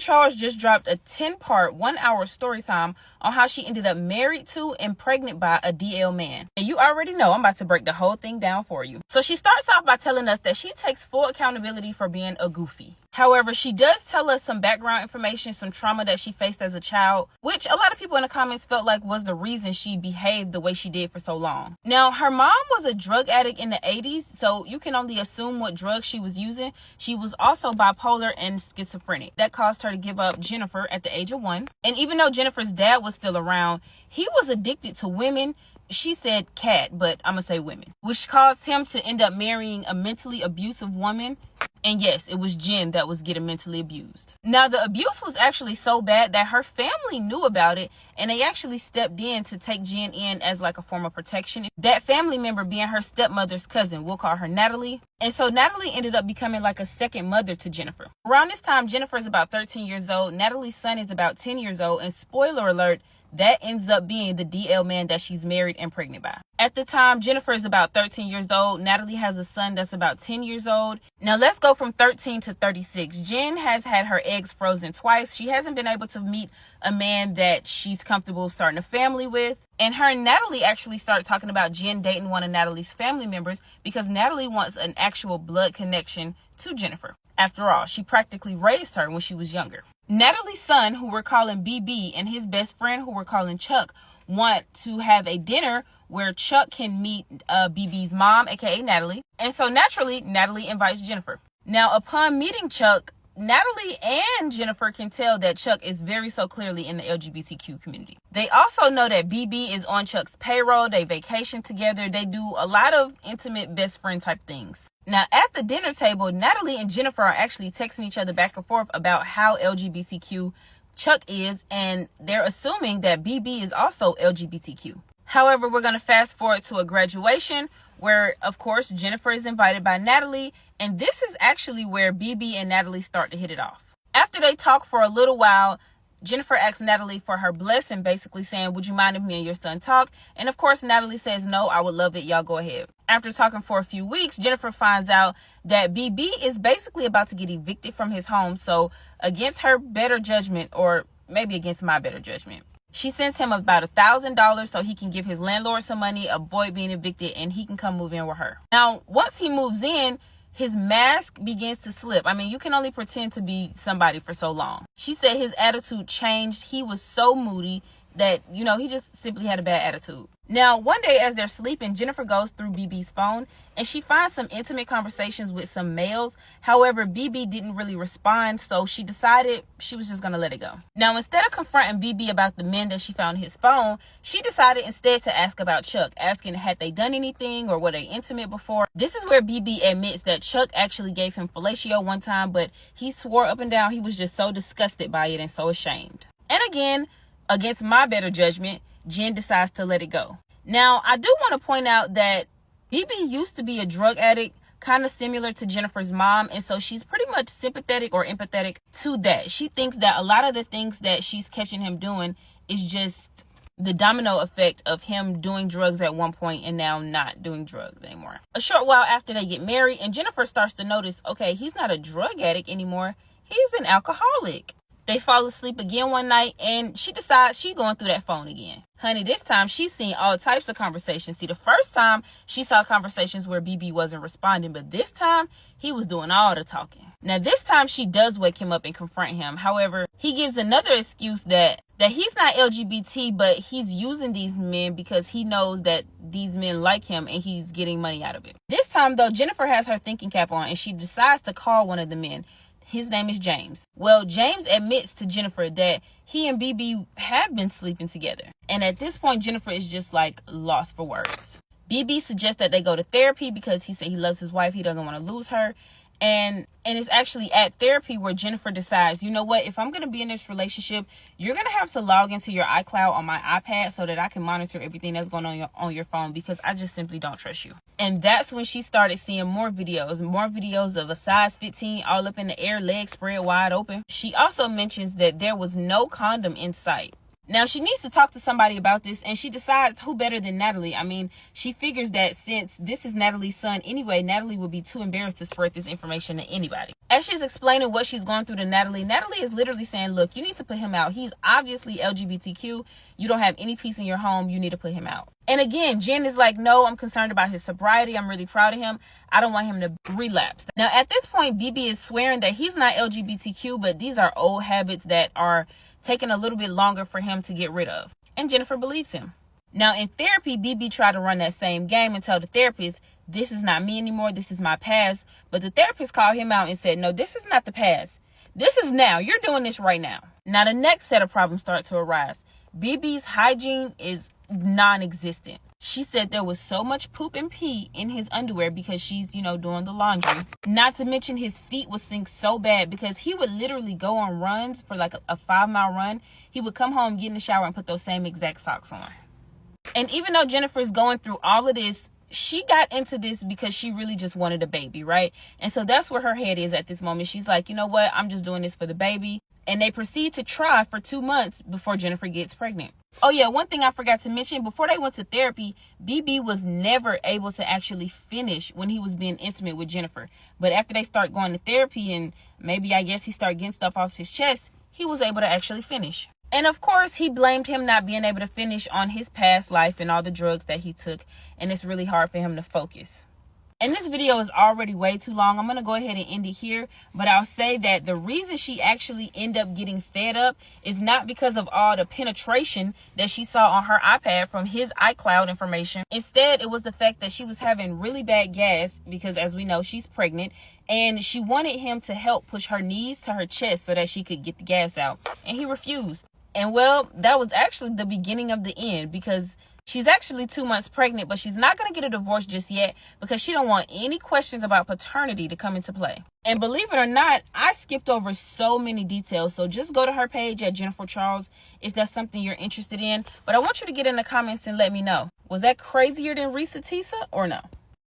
Charles just dropped a 10-part, 1-hour story time on how she ended up married to and pregnant by a DL man. And you already know I'm about to break the whole thing down for you. So she starts off by telling us that she takes full accountability for being a goofy. However, she does tell us some background information, some trauma that she faced as a child, which a lot of people in the comments felt like was the reason she behaved the way she did for so long. Now, her mom was a drug addict in the 80s, so you can only assume what drugs she was using. She was also bipolar and schizophrenic. That caused her to give up Jennifer at the age of 1. And even though Jennifer's dad was still around, he was addicted to women. She said cat, but I'm gonna say women, which caused him to end up marrying a mentally abusive woman. And yes, it was Jen that was getting mentally abused. Now, the abuse was actually so bad that her family knew about it, and they actually stepped in to take Jen in as like a form of protection. That family member being her stepmother's cousin, we'll call her Natalie. And so Natalie ended up becoming like a second mother to Jennifer. Around this time, Jennifer is about 13 years old. Natalie's son is about 10 years old. And spoiler alert, that ends up being the DL man that she's married and pregnant by. At the time, Jennifer is about 13 years old. Natalie has a son that's about 10 years old. Now let's go from 13 to 36. Jen has had her eggs frozen twice. She hasn't been able to meet a man that she's comfortable starting a family with. And her and Natalie actually started talking about Jen dating one of Natalie's family members because Natalie wants an actual blood connection to Jennifer. After all, she practically raised her when she was younger. Natalie's son, who we're calling BB, and his best friend, who we're calling Chuck, want to have a dinner where Chuck can meet BB's mom, aka Natalie. And so naturally, Natalie invites Jennifer. Now, upon meeting Chuck, Natalie and Jennifer can tell that Chuck is very so clearly in the LGBTQ community. They also know that BB is on Chuck's payroll. They vacation together. They do a lot of intimate best friend type things. Now, at the dinner table, Natalie and Jennifer are actually texting each other back and forth about how LGBTQ Chuck is, and they're assuming that BB is also LGBTQ. However, we're going to fast forward to a graduation where, of course, Jennifer is invited by Natalie, and this is actually where BB and Natalie start to hit it off. After they talk for a little while, Jennifer asks Natalie for her blessing, basically saying, would you mind if me and your son talk? And of course, Natalie says, no, I would love it. Y'all go ahead. After talking for a few weeks, Jennifer finds out that BB is basically about to get evicted from his home. So against her better judgment, or maybe against my better judgment, she sends him about $1,000 so he can give his landlord some money, avoid being evicted, and he can come move in with her. Now, once he moves in, his mask begins to slip. I mean, you can only pretend to be somebody for so long. She said his attitude changed. He was so moody that, you know, he just simply had a bad attitude. Now, one day as they're sleeping, Jennifer goes through BB's phone and she finds some intimate conversations with some males. However, BB didn't really respond, so she decided she was just going to let it go. Now, instead of confronting BB about the men that she found in his phone, she decided instead to ask about Chuck, asking had they done anything or were they intimate before. This is where BB admits that Chuck actually gave him fellatio one time, but he swore up and down he was just so disgusted by it and so ashamed. And again, against my better judgment, Jen decides to let it go. Now, I do want to point out that BB used to be a drug addict, kind of similar to Jennifer's mom, and so she's pretty much sympathetic or empathetic to that. She thinks that a lot of the things that she's catching him doing is just the domino effect of him doing drugs at one point and now not doing drugs anymore. A short while after they get married, and Jennifer starts to notice, okay, he's not a drug addict anymore. He's an alcoholic. They fall asleep again one night, and she decides she's going through that phone again. Honey, this time she's seen all types of conversations. See, the first time she saw conversations where BB wasn't responding, but this time he was doing all the talking. Now, this time she does wake him up and confront him. However, he gives another excuse that he's not LGBT, but he's using these men because he knows that these men like him and he's getting money out of it. This time, though, Jennifer has her thinking cap on and she decides to call one of the men. His name is James. Well, James admits to Jennifer that he and BB have been sleeping together. And at this point, Jennifer is just like lost for words. BB suggests that they go to therapy because he said he loves his wife. He doesn't want to lose her. And it's actually at therapy where Jennifer decides, you know what, if I'm going to be in this relationship, you're going to have to log into your iCloud on my iPad so that I can monitor everything that's going on your phone because I just simply don't trust you. And that's when she started seeing more videos of a size 15 all up in the air, legs spread wide open. She also mentions that there was no condom in sight. Now, she needs to talk to somebody about this, and she decides who better than Natalie. I mean, she figures that since this is Natalie's son anyway, Natalie would be too embarrassed to spread this information to anybody. As she's explaining what she's going through to Natalie, Natalie is literally saying, look, you need to put him out. He's obviously LGBTQ. You don't have any peace in your home. You need to put him out. And again, Jen is like, no, I'm concerned about his sobriety. I'm really proud of him. I don't want him to relapse. Now, at this point, BB is swearing that he's not LGBTQ, but these are old habits that are taking a little bit longer for him to get rid of. And Jennifer believes him. Now, in therapy, BB tried to run that same game and tell the therapist, this is not me anymore. This is my past. But the therapist called him out and said, no, this is not the past. This is now. You're doing this right now. Now, the next set of problems start to arise. BB's hygiene is non-existent. She said there was so much poop and pee in his underwear because she's, doing the laundry. Not to mention his feet would stink so bad because he would literally go on runs for like a 5-mile run. He would come home, get in the shower, and put those same exact socks on. And even though Jennifer's going through all of this, she got into this because she really just wanted a baby, right? And so that's where her head is at this moment. She's like, you know what? I'm just doing this for the baby. And they proceed to try for 2 months before Jennifer gets pregnant. Oh yeah, one thing I forgot to mention, before they went to therapy, BB was never able to actually finish when he was being intimate with Jennifer. But after they start going to therapy and maybe I guess he started getting stuff off his chest, he was able to actually finish. And of course, he blamed him not being able to finish on his past life and all the drugs that he took. And it's really hard for him to focus. And this video is already way too long. I'm going to go ahead and end it here. But I'll say that the reason she actually ended up getting fed up is not because of all the penetration that she saw on her iPad from his iCloud information. Instead, it was the fact that she was having really bad gas because, as we know, she's pregnant. And she wanted him to help push her knees to her chest so that she could get the gas out. And he refused. And well, that was actually the beginning of the end because she's actually 2 months pregnant, but she's not going to get a divorce just yet because she don't want any questions about paternity to come into play. And believe it or not, I skipped over so many details. So just go to her page at Jennifer Charles if that's something you're interested in. But I want you to get in the comments and let me know. Was that crazier than Risa Tisa or no?